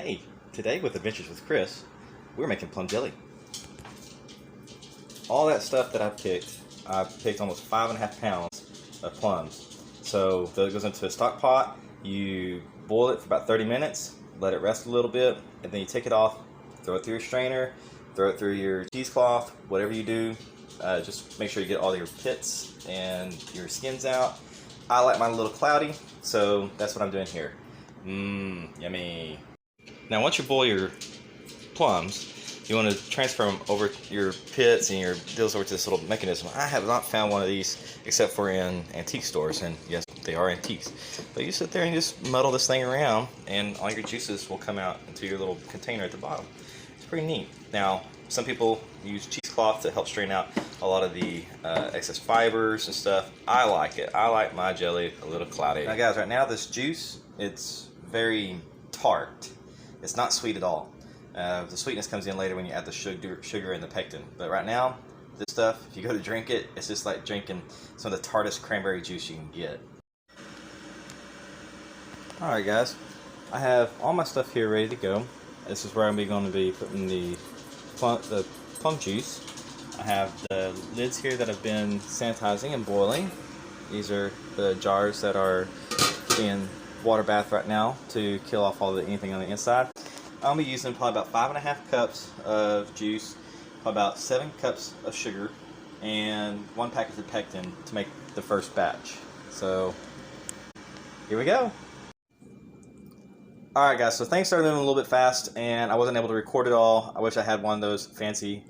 Hey, today with Adventures with Chris, we're making plum jelly. All that stuff that I picked almost 5.5 pounds of plums. So that goes into a stock pot, you boil it for about 30 minutes, let it rest a little bit, and then you take it off, throw it through your strainer, throw it through your cheesecloth, whatever you do. Just make sure you get all your pits and your skins out. I like mine a little cloudy, so that's what I'm doing here. Yummy. Now once you boil your plums, you want to transfer them over your pits and your deals over to this little mechanism. I have not found one of these except for in antique stores, and yes, they are antiques. But you sit there and just muddle this thing around and all your juices will come out into your little container at the bottom. It's pretty neat. Now, some people use cheesecloth to help strain out a lot of the excess fibers and stuff. I like it. I like my jelly a little cloudy. Now guys, right now this juice, it's very tart. It's not sweet at all. The sweetness comes in later when you add the sugar and the pectin. But right now, this stuff, if you go to drink it, it's just like drinking some of the tartest cranberry juice you can get. Alright guys, I have all my stuff here ready to go. This is where I'm going to be putting the plum juice. I have the lids here that have been sanitizing and boiling. These are the jars that are being water bath right now to kill off anything on the inside. I'll be using probably about 5.5 cups of juice, probably about 7 cups of sugar, and 1 packet of pectin to make the first batch. So here we go. Alright guys, so things started moving a little bit fast and I wasn't able to record it all. I wish I had one of those fancy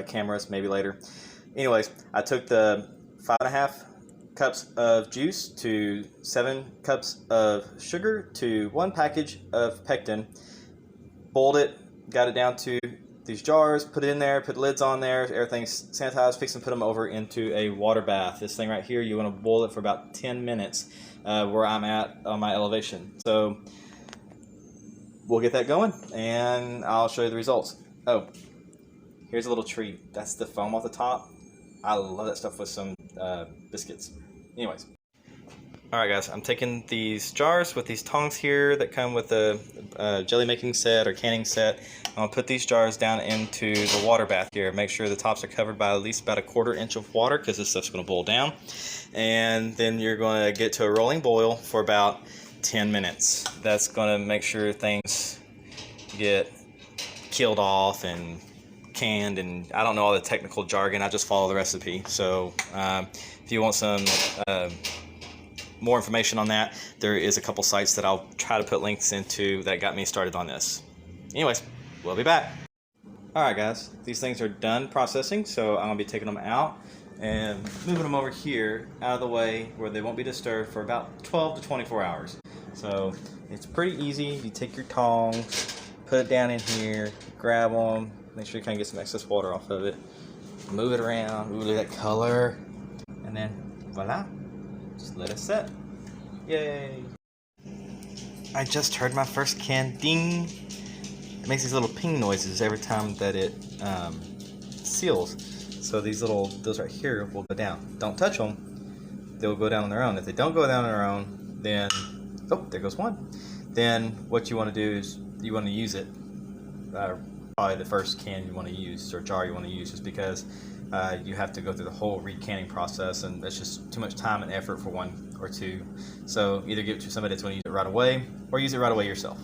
cameras, maybe later. Anyways, I took the 5.5 cups of juice to 7 cups of sugar to 1 package of pectin, boiled it, got it down to these jars, put it in there, put lids on there, everything's sanitized, fix and put them over into a water bath. This thing right here, you want to boil it for about 10 minutes where I'm at on my elevation. So we'll get that going and I'll show you the results. Oh, here's a little treat. That's the foam off the top. I love that stuff with some biscuits. Anyways. Alright guys, I'm taking these jars with these tongs here that come with the jelly making set or canning set. I'm going to put these jars down into the water bath here. Make sure the tops are covered by at least about 1/4 inch of water because this stuff's going to boil down. And then you're going to get to a rolling boil for about 10 minutes. That's going to make sure things get killed off and canned, and I don't know all the technical jargon. I just follow the recipe. So if you want some more information on that, there is a couple sites that I'll try to put links into that got me started on this. Anyways, we'll be back. Alright guys, these things are done processing, so I'm going to be taking them out and moving them over here out of the way where they won't be disturbed for about 12 to 24 hours. So it's pretty easy. You take your tongs, put it down in here, grab them, make sure you kind of get some excess water off of it, move it around. Ooh, look at that color. And then voila, just let it set. Yay! I just heard my first can ding. It makes these little ping noises every time that it seals. So those right here will go down. Don't touch them. They'll go down on their own. If they don't go down on their own, then, oh, there goes one. Then what you want to do is you want to use it. Probably the first can you want to use or jar you want to use, just because you have to go through the whole recanning process, and that's just too much time and effort for one or two. So either give it to somebody that's going to use it right away, or use it right away yourself.